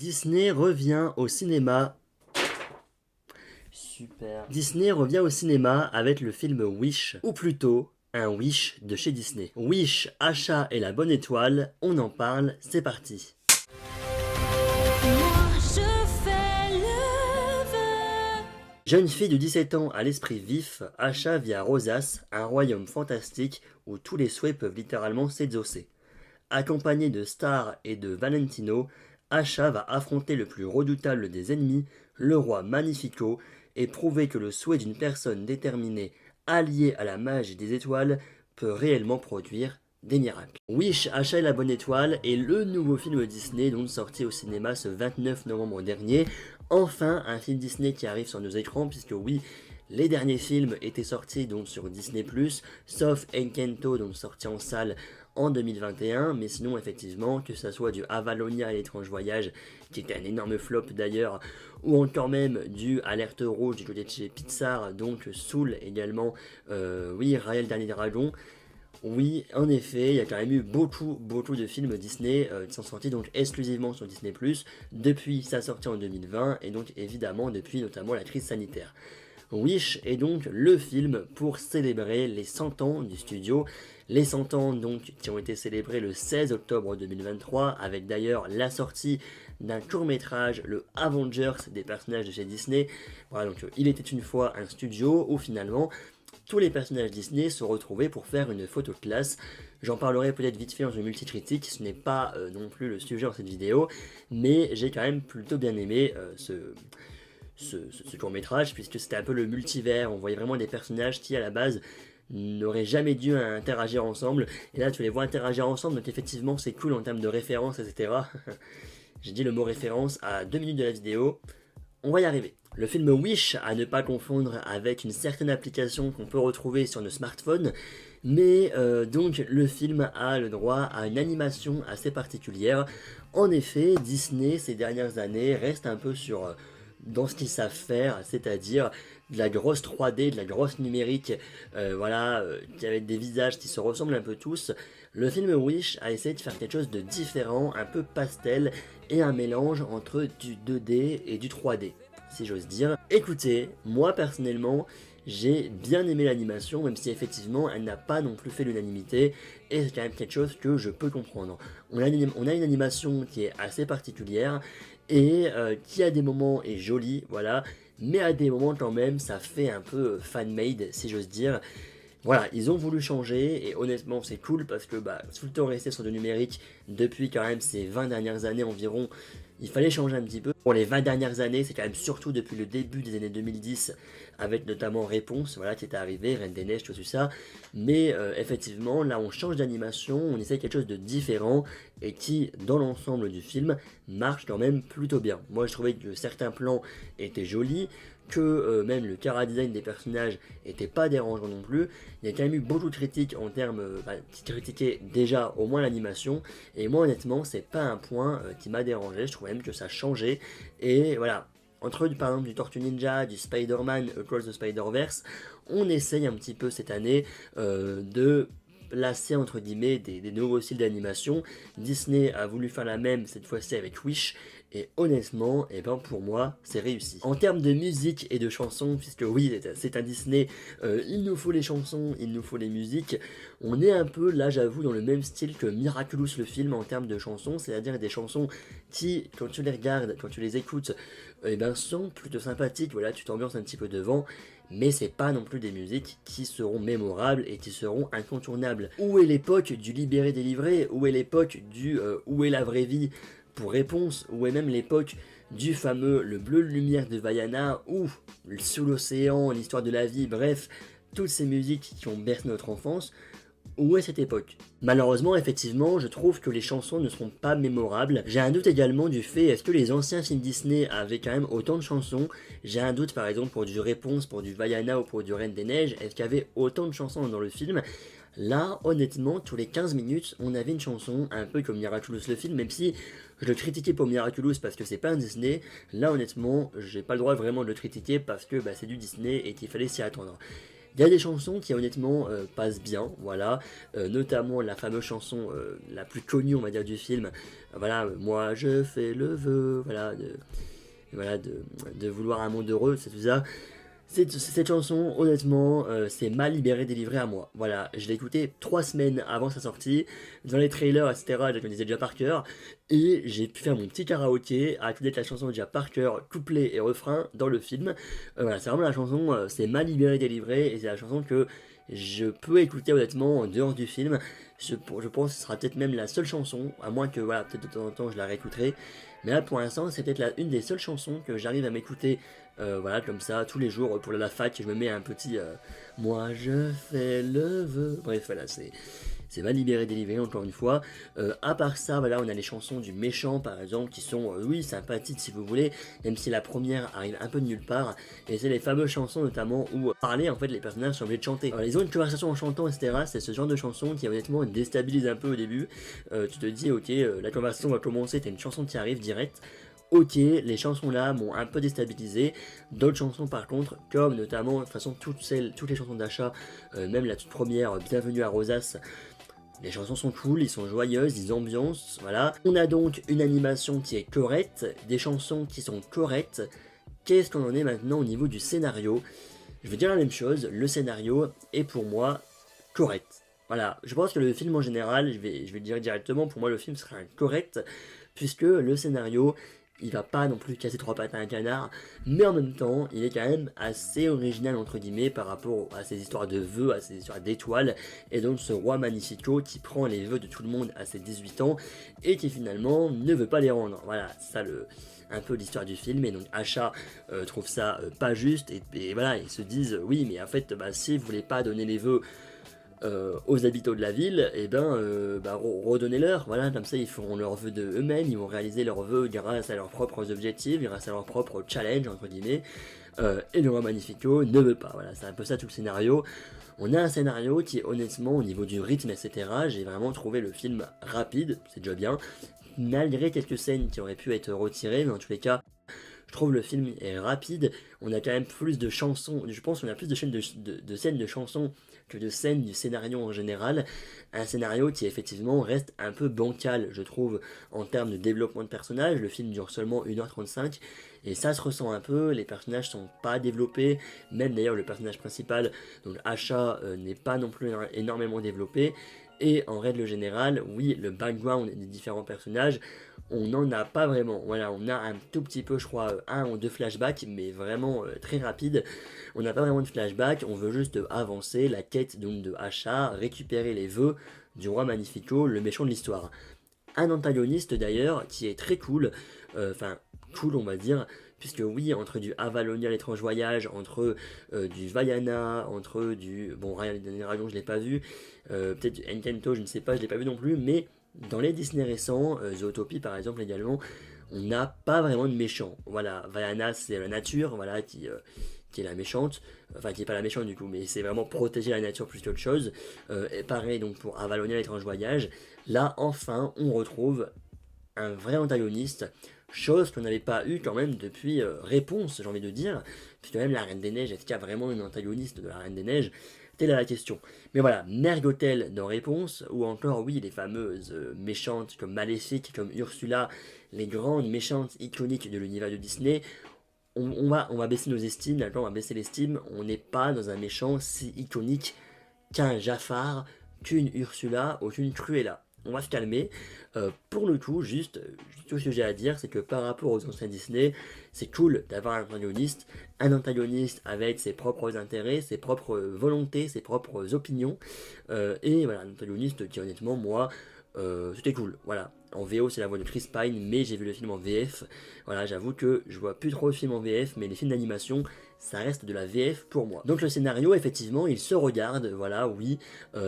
Disney revient au cinéma. Super. Disney revient au cinéma avec le film Wish, ou plutôt un Wish de chez Disney. Wish, Achat et la bonne étoile, on en parle, c'est parti. Moi je fais le vœu. Jeune fille de 17 ans à l'esprit vif, Asha vit à Rosas, un royaume fantastique où tous les souhaits peuvent littéralement s'exaucer. Accompagnée de Star et de Valentino, Asha va affronter le plus redoutable des ennemis, le roi Magnifico, et prouver que le souhait d'une personne déterminée, alliée à la magie des étoiles, peut réellement produire des miracles. Wish, Asha et la bonne étoile est le nouveau film Disney donc sorti au cinéma ce 29 novembre dernier. Enfin, un film Disney qui arrive sur nos écrans, puisque oui, les derniers films étaient sortis donc sur Disney+, sauf Encanto, donc sorti en salle en 2021, mais sinon effectivement, que ça soit du Avalonia et l'étrange voyage, qui était un énorme flop d'ailleurs, ou encore même du Alerte Rouge du côté de chez Pixar, donc Soul également, oui, Raya le dernier dragon. Oui, en effet, il y a quand même eu beaucoup de films Disney qui sont sortis donc exclusivement sur Disney+, depuis sa sortie en 2020, et donc évidemment depuis notamment la crise sanitaire. Wish est donc le film pour célébrer les 100 ans du studio, les 100 ans donc qui ont été célébrés le 16 octobre 2023, avec d'ailleurs la sortie d'un court-métrage, le Avengers des personnages de chez Disney. Voilà, donc il était une fois un studio où finalement tous les personnages Disney se retrouvaient pour faire une photo de classe. J'en parlerai peut-être vite fait dans une multicritique, ce n'est pas non plus le sujet de cette vidéo, mais j'ai quand même plutôt bien aimé ce court-métrage, puisque c'était un peu le multivers. On voyait vraiment des personnages qui à la base n'auraient jamais dû interagir ensemble, et là tu les vois interagir ensemble, donc effectivement c'est cool en termes de référence, etc. J'ai dit le mot référence à 2 minutes de la vidéo, on va y arriver. Le film Wish, à ne pas confondre avec une certaine application qu'on peut retrouver sur nos smartphones, mais donc le film a le droit à une animation assez particulière. En effet, Disney ces dernières années reste un peu dans ce qu'ils savent faire, c'est-à-dire de la grosse 3D, de la grosse numérique, avec des visages qui se ressemblent un peu tous. Le film Wish a essayé de faire quelque chose de différent, un peu pastel, et un mélange entre du 2D et du 3D, si j'ose dire. Écoutez, moi personnellement, j'ai bien aimé l'animation, même si effectivement elle n'a pas non plus fait l'unanimité, et c'est quand même quelque chose que je peux comprendre. On a une animation qui est assez particulière, et qui à des moments est jolie, voilà, mais à des moments quand même ça fait un peu fan-made, si j'ose dire. Voilà, ils ont voulu changer, et honnêtement c'est cool parce que tout le temps resté sur du numérique depuis quand même ces 20 dernières années environ, il fallait changer un petit peu. Pour les 20 dernières années, c'est quand même surtout depuis le début des années 2010, avec notamment Réponse, voilà, qui était arrivé, Reine des Neiges, tout ça. Mais effectivement, là on change d'animation, on essaye quelque chose de différent, et qui, dans l'ensemble du film, marche quand même plutôt bien. Moi je trouvais que certains plans étaient jolis, que même le chara-design des personnages était pas dérangeant non plus. Il y a quand même eu beaucoup de critiques en termes qui critiquaient déjà au moins l'animation, et moi honnêtement c'est pas un point qui m'a dérangé, je trouve même que ça changeait, et voilà. Entre par exemple du Tortue Ninja, du Spider-Man Across the Spider-Verse, on essaye un petit peu cette année de placer entre guillemets des nouveaux styles d'animation. Disney a voulu faire la même cette fois-ci avec Wish, et honnêtement, pour moi, c'est réussi. En termes de musique et de chansons, puisque oui, c'est un Disney, il nous faut les chansons, il nous faut les musiques, on est un peu, là j'avoue, dans le même style que Miraculous le film en termes de chansons, c'est-à-dire des chansons qui, quand tu les regardes, quand tu les écoutes, sont plutôt sympathiques, voilà, tu t'ambiances un petit peu devant, mais c'est pas non plus des musiques qui seront mémorables et qui seront incontournables. Où est l'époque du libéré délivré? Où est l'époque du où est la vraie vie pour Réponse? Où est même l'époque du fameux Le bleu lumière de Vaiana, ou Sous l'océan, l'histoire de la vie, bref, toutes ces musiques qui ont bercé notre enfance? Où est cette époque? Malheureusement, effectivement, je trouve que les chansons ne seront pas mémorables. J'ai un doute également du fait, est-ce que les anciens films Disney avaient quand même autant de chansons? J'ai un doute par exemple pour du Réponse, pour du Vaiana ou pour du Reine des Neiges, est-ce qu'il y avait autant de chansons dans le film? Là, honnêtement, tous les 15 minutes, on avait une chanson, un peu comme Miraculous le film, même si je le critiquais pour Miraculous parce que c'est pas un Disney. Là, honnêtement, j'ai pas le droit vraiment de le critiquer parce que c'est du Disney et qu'il fallait s'y attendre. Il y a des chansons qui honnêtement passent bien, voilà, notamment la fameuse chanson la plus connue on va dire du film, voilà, moi je fais le vœu, voilà, de vouloir un monde heureux, c'est tout ça. Cette chanson, honnêtement, c'est mal libéré, délivré à moi. Voilà, je l'ai écoutée 3 semaines avant sa sortie, dans les trailers, etc. Je la connaissais déjà par cœur, et j'ai pu faire mon petit karaoké à connaître la chanson déjà par cœur, couplet et refrain dans le film. Voilà, c'est vraiment la chanson, c'est mal libéré, délivré, et c'est la chanson que je peux écouter honnêtement en dehors du film. Je pense que ce sera peut-être même la seule chanson, à moins que, voilà, peut-être de temps en temps je la réécouterai. Mais là, pour l'instant, c'est peut-être une des seules chansons que j'arrive à m'écouter, voilà, comme ça, tous les jours, pour la fac, je me mets un petit moi je fais le vœu. Bref, voilà, c'est mal libéré, délivré, encore une fois. À part ça, voilà, on a les chansons du méchant, par exemple, qui sont, oui, sympathiques si vous voulez, même si la première arrive un peu de nulle part. Et c'est les fameuses chansons, notamment, où parler, en fait, les personnages sont obligés de chanter. Alors, ils ont une conversation en chantant, etc. C'est ce genre de chanson qui, honnêtement, déstabilise un peu au début. Tu te dis, ok, la conversation va commencer, t'as une chanson qui arrive direct. Ok, les chansons là m'ont un peu déstabilisé. D'autres chansons par contre, comme notamment, de toute façon toutes les chansons d'achat, même la toute première, Bienvenue à Rosas, les chansons sont cool, ils sont joyeuses, ils ambiancent, voilà. On a donc une animation qui est correcte, des chansons qui sont correctes. Qu'est-ce qu'on en est maintenant au niveau du scénario? Je vais dire la même chose, le scénario est pour moi correct. Voilà, je pense que le film en général, je vais le dire directement, pour moi le film sera correct, puisque le scénario, il va pas non plus casser trois pattes à un canard, mais en même temps, il est quand même assez original entre guillemets par rapport à ces histoires de vœux, à ces histoires d'étoiles, et donc ce roi Magnifico qui prend les vœux de tout le monde à ses 18 ans, et qui finalement ne veut pas les rendre. Voilà, c'est ça un peu l'histoire du film, et donc Asha trouve ça pas juste, et voilà, ils se disent, oui, mais en fait, bah, si vous voulez pas donner les vœux aux habitants de la ville, et redonnez-leur, voilà, comme ça ils feront leurs vœux de eux-mêmes, ils vont réaliser leurs vœux grâce à leurs propres objectifs, grâce à leurs propres challenges, entre guillemets, et le roi Magnifico ne veut pas, voilà, c'est un peu ça tout le scénario. On a un scénario qui, honnêtement, au niveau du rythme, etc., j'ai vraiment trouvé le film rapide, c'est déjà bien, malgré quelques scènes qui auraient pu être retirées, mais en tous les cas, je trouve le film est rapide, on a quand même plus de chansons, je pense qu'on a plus de scènes de chansons que de scènes du scénario en général, un scénario qui effectivement reste un peu bancal, je trouve, en termes de développement de personnages. Le film dure seulement 1h35, et ça se ressent un peu, les personnages sont pas développés, même d'ailleurs le personnage principal, donc Asha, n'est pas non plus énormément développé, et en règle générale, oui, le background des différents personnages, on n'en a pas vraiment. Voilà, on a un tout petit peu, je crois, un ou deux flashbacks, mais vraiment très rapide. On n'a pas vraiment de flashback, on veut juste avancer la quête donc de Asha, récupérer les vœux du roi Magnifico, le méchant de l'histoire. Un antagoniste d'ailleurs qui est très cool, enfin cool on va dire, puisque oui, entre du Avalonia l'étrange voyage, entre du Vaiana, entre du... Bon, Raya le dragon je l'ai pas vu, peut-être du Encanto, je ne sais pas, je l'ai pas vu non plus, mais dans les Disney récents, Zootopie par exemple également, on n'a pas vraiment de méchant. Voilà, Vaiana c'est la nature, voilà, qui est la méchante, enfin qui est pas la méchante du coup, mais c'est vraiment protéger la nature plus qu'autre chose. Et pareil donc pour Avalonia l'étrange voyage, là enfin on retrouve un vrai antagoniste, chose qu'on n'avait pas eu quand même depuis Réponse, j'ai envie de dire, puisque même la Reine des Neiges, est-ce qu'il y a vraiment une antagoniste de la Reine des Neiges? Telle est la question. Mais voilà, Mergotel dans Réponse, ou encore oui, les fameuses méchantes comme Maléfique, comme Ursula, les grandes méchantes iconiques de l'univers de Disney, on va baisser nos estimes, d'accord, on va baisser l'estime, on n'est pas dans un méchant si iconique qu'un Jafar, qu'une Ursula ou qu'une Cruella. On va se calmer. Pour le coup, juste tout ce que j'ai à dire, c'est que par rapport aux anciens Disney, c'est cool d'avoir un antagoniste avec ses propres intérêts, ses propres volontés, ses propres opinions, et voilà, un antagoniste qui honnêtement, moi, c'était cool, voilà. En VO c'est la voix de Chris Pine, mais j'ai vu le film en VF, voilà, j'avoue que je vois plus trop de films en VF, mais les films d'animation, ça reste de la VF pour moi. Donc le scénario, effectivement, il se regarde, voilà, oui,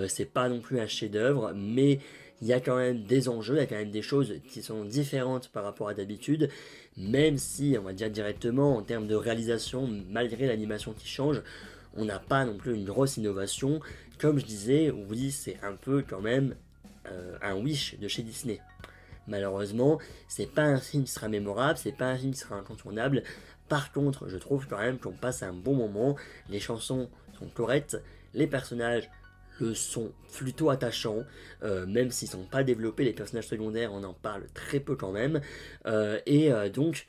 c'est pas non plus un chef-d'œuvre, mais il y a quand même des enjeux, il y a quand même des choses qui sont différentes par rapport à d'habitude, même si, on va dire directement, en termes de réalisation, malgré l'animation qui change, on n'a pas non plus une grosse innovation. Comme je disais, oui, c'est un peu quand même un Wish de chez Disney. Malheureusement, c'est pas un film qui sera mémorable, c'est pas un film qui sera incontournable. Par contre, je trouve quand même qu'on passe un bon moment. Les chansons sont correctes, les personnages le sont plutôt attachants, même s'ils sont pas développés, les personnages secondaires, on en parle très peu quand même, donc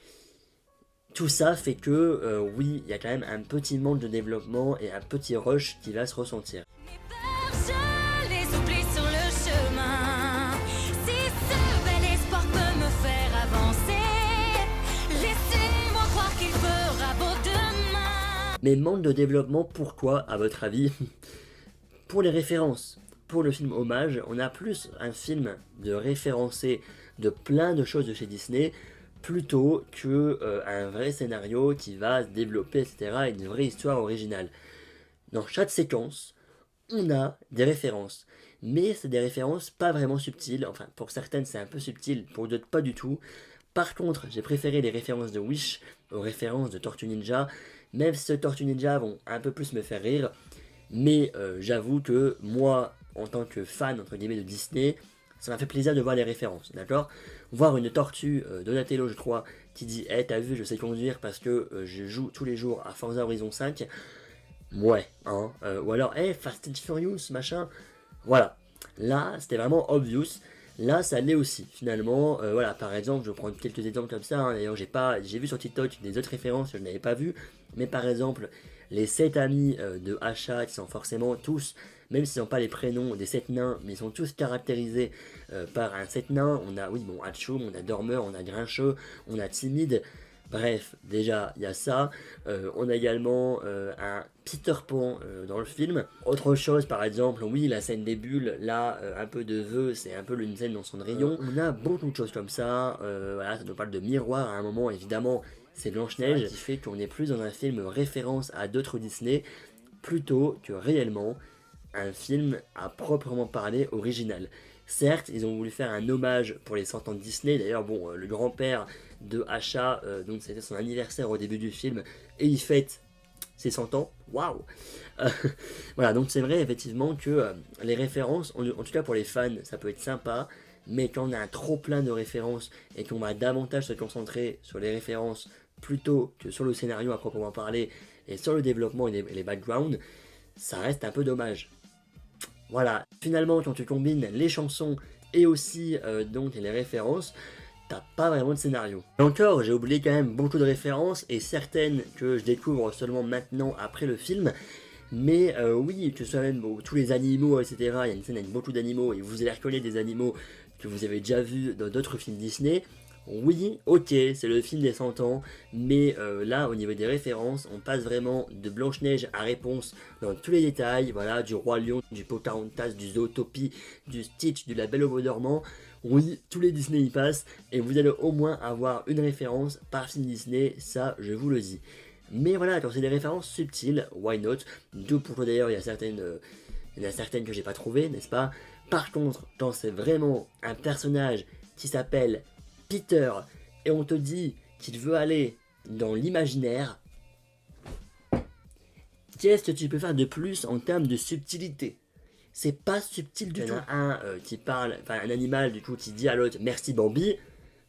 tout ça fait que oui, il y a quand même un petit manque de développement et un petit rush qui va se ressentir. Mes peurs, je les oublie sur le chemin. Si ce bel espoir peut me faire avancer, laissez-moi croire qu'il fera beau demain. Mais manque de développement, pourquoi à votre avis? Pour les références, pour le film Hommage, on a plus un film de référencé de plein de choses de chez Disney, plutôt que un vrai scénario qui va se développer, etc., et une vraie histoire originale. Dans chaque séquence, on a des références, mais c'est des références pas vraiment subtiles, enfin pour certaines c'est un peu subtil, pour d'autres pas du tout. Par contre, j'ai préféré les références de Wish aux références de Tortue Ninja, même si ces Tortue Ninja vont un peu plus me faire rire, mais j'avoue que moi, en tant que fan entre guillemets de Disney, ça m'a fait plaisir de voir les références, d'accord? Voir une tortue, Donatello je crois, qui dit hey, t'as vu, je sais conduire parce que je joue tous les jours à Forza Horizon 5. Ouais, hein. Ou alors, hey, Fast and Furious, machin. Voilà. Là, c'était vraiment obvious. Là, ça l'est aussi, finalement. Voilà, par exemple, je vais prendre quelques exemples comme ça. Hein. D'ailleurs, j'ai vu sur TikTok des autres références que je n'avais pas vues. Mais par exemple, les 7 amis de Asha, qui sont forcément tous, même s'ils n'ont pas les prénoms des 7 nains, mais ils sont tous caractérisés par un 7 nains. On a, oui, bon, Hachoum, on a Dormeur, on a Grincheux, on a Timide. Bref, déjà, il y a ça. On a également un Peter Pan dans le film. Autre chose, par exemple, oui, la scène des bulles, là, un peu de vœux, c'est un peu une scène dans Cendrillon. On a beaucoup de choses comme ça. Voilà, ça nous parle de miroir à un moment, évidemment. C'est Blanche-Neige qui fait qu'on est plus dans un film référence à d'autres Disney, plutôt que réellement un film à proprement parler original. Certes, ils ont voulu faire un hommage pour les 100 ans de Disney. D'ailleurs, bon, le grand-père de Asha, donc c'était son anniversaire au début du film, et il fête ses 100 ans. Waouh. Voilà, donc c'est vrai effectivement que les références, en tout cas pour les fans, ça peut être sympa, mais quand on a un trop plein de références et qu'on va davantage se concentrer sur les références plutôt que sur le scénario à proprement parler et sur le développement et les backgrounds, ça reste un peu dommage. Voilà, finalement quand tu combines les chansons et aussi donc les références, t'as pas vraiment de scénario. Et encore, j'ai oublié quand même beaucoup de références et certaines que je découvre seulement maintenant après le film. Mais oui, que ce soit même tous les animaux, etc. Il y a une scène avec beaucoup d'animaux et vous allez reconnaître des animaux que vous avez déjà vus dans d'autres films Disney. Oui, ok, c'est le film des 100 ans, mais là, au niveau des références, on passe vraiment de Blanche-Neige à Réponse dans tous les détails, voilà, du Roi Lion, du Pocahontas, du Zootopie, du Stitch, du La Belle au Bois dormant. Oui, tous les Disney y passent, et vous allez au moins avoir une référence par film Disney, ça, je vous le dis. Mais voilà, quand c'est des références subtiles, why not? D'où pourquoi d'ailleurs il y en a certaines que j'ai pas trouvées, n'est-ce pas? Par contre, quand c'est vraiment un personnage qui s'appelle Peter et on te dit qu'il veut aller dans l'imaginaire, qu'est-ce que tu peux faire de plus en termes de subtilité? C'est pas subtil du tout. Il y en a un qui parle, enfin un animal du coup qui dit à l'autre merci Bambi.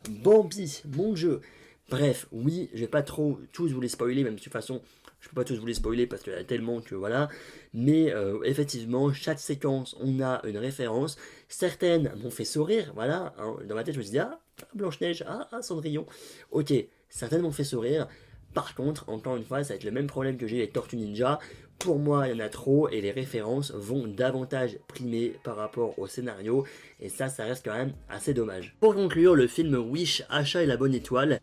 Bambi, mon jeu. Bref, oui, je vais pas trop tous vous les spoiler, même de toute façon, je peux pas tous vous les spoiler parce qu'il y en a tellement que voilà. Mais effectivement, chaque séquence, on a une référence. Certaines m'ont fait sourire, voilà. Hein, dans ma tête, je me suis dit, ah, Blanche-Neige, ah, Cendrillon. Ok, certaines m'ont fait sourire. Par contre, encore une fois, ça va être le même problème que j'ai avec Tortue Ninja. Pour moi, il y en a trop et les références vont davantage primer par rapport au scénario. Et ça reste quand même assez dommage. Pour conclure, le film Wish, Asha et la bonne étoile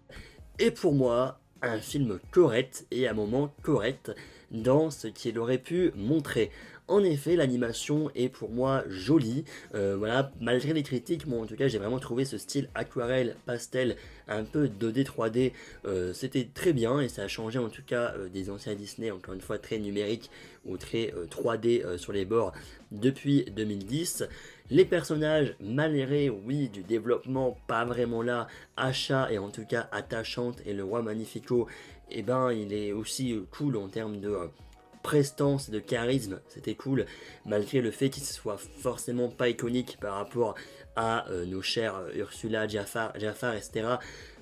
est pour moi un film correct et à moment correct dans ce qu'il aurait pu montrer. En effet, l'animation est pour moi jolie, voilà, malgré les critiques, moi en tout cas j'ai vraiment trouvé ce style aquarelle, pastel, un peu 2D, 3D, c'était très bien et ça a changé en tout cas des anciens Disney, encore une fois très numérique ou très 3D sur les bords depuis 2010. Les personnages, malgré, oui, du développement pas vraiment là, Asha est en tout cas attachante et le roi Magnifico, eh ben il est aussi cool en termes de prestance, de charisme, c'était cool, malgré le fait qu'il ne soit forcément pas iconique par rapport à nos chers Ursula, Jafar, etc.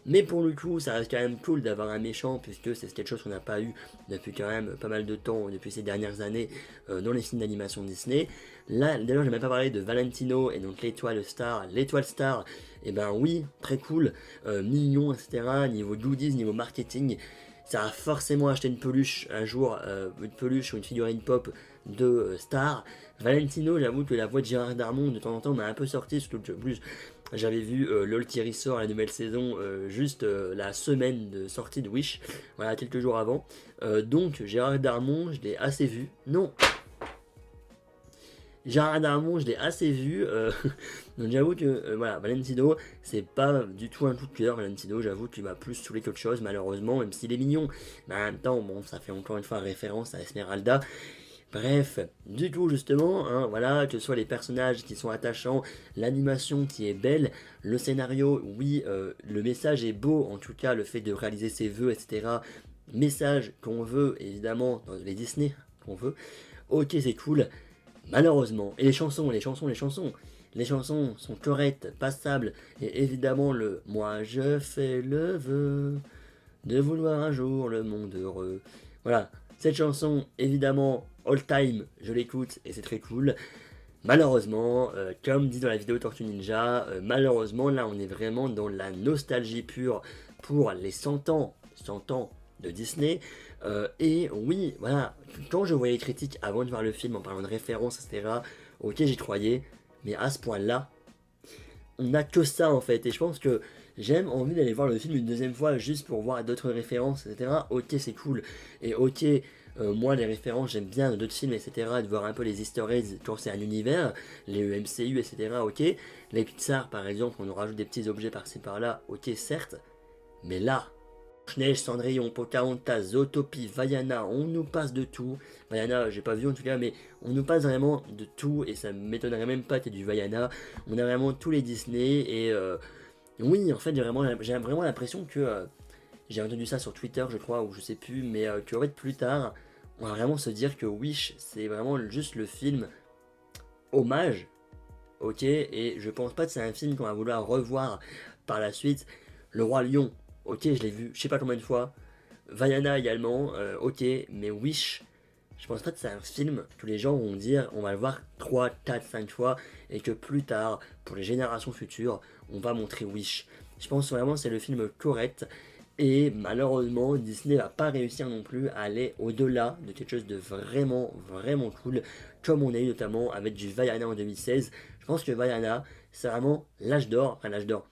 Mais pour le coup, ça reste quand même cool d'avoir un méchant, puisque c'est quelque chose qu'on n'a pas eu depuis quand même pas mal de temps, depuis ces dernières années, dans les films d'animation Disney. Là, d'ailleurs, j'ai même pas parlé de Valentino, et donc l'étoile star. L'étoile star, et ben oui, très cool, mignon, etc. Niveau goodies, niveau marketing, ça a forcément acheté une peluche un jour, une peluche ou une figurine pop de Star. Valentino, j'avoue que la voix de Gérard Darmon de temps en temps m'a un peu sorti, surtout que plus j'avais vu LOL Thierry sort la nouvelle saison juste la semaine de sortie de Wish, voilà, quelques jours avant. Donc Gérard Darmon, je l'ai assez vu. Non, Gérard Darmon, je l'ai assez vu. Donc j'avoue que voilà, Valentino, c'est pas du tout un coup de cœur. Valentino, j'avoue qu'il m'a plus saoulé qu'autre chose, malheureusement, même s'il est mignon. Mais en même temps, bon, ça fait encore une fois référence à Esmeralda. Bref, du coup justement, hein, voilà, que ce soit les personnages qui sont attachants, l'animation qui est belle, le scénario, oui, le message est beau, en tout cas le fait de réaliser ses vœux, etc. Message qu'on veut, évidemment, dans les Disney qu'on veut, ok c'est cool, malheureusement, et les chansons sont correctes, passables, et évidemment le moi je fais le vœu de vouloir un jour le monde heureux. Voilà, cette chanson, évidemment, all time, je l'écoute et c'est très cool. Malheureusement, comme dit dans la vidéo Tortue Ninja, malheureusement, là, on est vraiment dans la nostalgie pure pour les 100 ans de Disney. Et oui, voilà, quand je voyais les critiques avant de voir le film en parlant de références, etc., ok, j'y croyais, mais à ce point-là, on n'a que ça en fait. Et je pense que j'aime envie d'aller voir le film une deuxième fois juste pour voir d'autres références, etc. Ok, c'est cool. Et ok, moi les références, j'aime bien d'autres films, etc. De voir un peu les easter eggs quand c'est un univers, les MCU, etc. Ok. Les Pixar par exemple, on nous rajoute des petits objets par-ci par-là. Ok, certes. Mais là, Neige, Cendrillon, Pocahontas, Zootopie, Vaiana, on nous passe de tout. Vaiana, j'ai pas vu en tout cas, mais on nous passe vraiment de tout et ça m'étonnerait même pas qu'il y ait du Vaiana. On a vraiment tous les Disney et oui, en fait, j'ai vraiment l'impression que j'ai entendu ça sur Twitter, je crois, ou je sais plus, mais qu'en fait, plus tard, on va vraiment se dire que Wish, c'est vraiment juste le film hommage, ok, et je pense pas que c'est un film qu'on va vouloir revoir par la suite. Le Roi Lion, ok, je l'ai vu, je sais pas combien de fois. Vaiana également, ok, mais Wish, je pense pas que c'est un film que les gens vont dire on va le voir 3, 4, 5 fois et que plus tard, pour les générations futures, on va montrer Wish. Je pense vraiment que c'est le film correct et malheureusement Disney va pas réussir non plus à aller au-delà de quelque chose de vraiment vraiment cool comme on a eu notamment avec du Vaiana en 2016. Je pense que Vaiana c'est vraiment l'âge d'or, enfin l'âge d'or.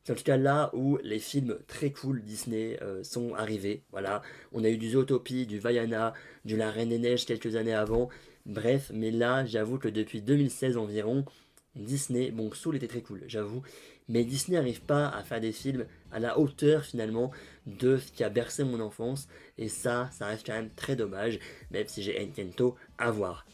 C'est en tout cas là où les films très cool Disney sont arrivés. Voilà, on a eu du Zootopie, du Vaiana, du La Reine des Neiges quelques années avant. Bref, mais là, j'avoue que depuis 2016 environ, Disney, bon, Soul était très cool, j'avoue, mais Disney n'arrive pas à faire des films à la hauteur finalement de ce qui a bercé mon enfance. Et ça reste quand même très dommage, même si j'ai Encanto à voir.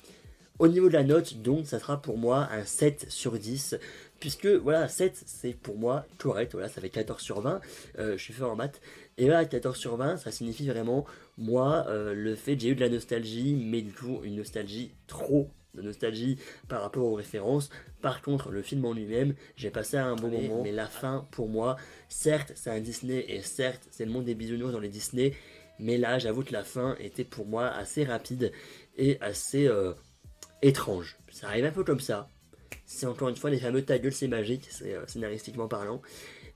Au niveau de la note, donc, ça sera pour moi un 7 sur 10, puisque, voilà, 7, c'est pour moi correct, voilà, ça fait 14 sur 20, je suis fort en maths, et là, 14 sur 20, ça signifie vraiment, moi, le fait que j'ai eu de la nostalgie, mais du coup, une nostalgie trop de nostalgie par rapport aux références. Par contre, le film en lui-même, j'ai passé un bon moment, mais la fin, pour moi, certes, c'est un Disney, et certes, c'est le monde des bisounours dans les Disney, mais là, j'avoue que la fin était pour moi assez rapide et assez étrange. Ça arrive un peu comme ça. C'est encore une fois les fameux ta gueule, c'est magique, c'est scénaristiquement parlant.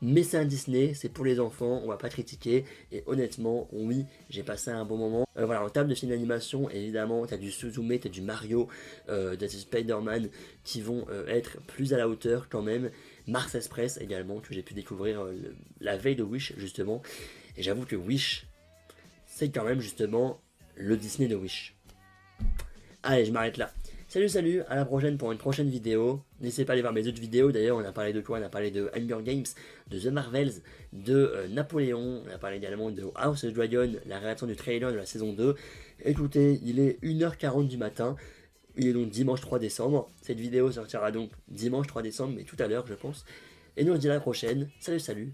Mais c'est un Disney, c'est pour les enfants, on va pas critiquer. Et honnêtement, oui, j'ai passé un bon moment. Voilà, en termes de film d'animation, évidemment, t'as du Suzume, t'as du Mario, t'as du Spider-Man qui vont être plus à la hauteur quand même. Mars Express également, que j'ai pu découvrir la veille de Wish, justement. Et j'avoue que Wish, c'est quand même justement le Disney de Wish. Allez, je m'arrête là. Salut, à la prochaine pour une prochaine vidéo. N'hésitez pas à aller voir mes autres vidéos. D'ailleurs, on a parlé de quoi? On a parlé de Hunger Games, de The Marvels, de Napoléon. On a parlé également de House of Dragon, la réaction du trailer de la saison 2. Écoutez, il est 1h40 du matin. Il est donc dimanche 3 décembre. Cette vidéo sortira donc dimanche 3 décembre, mais tout à l'heure, je pense. Et nous, on se dit à la prochaine. Salut.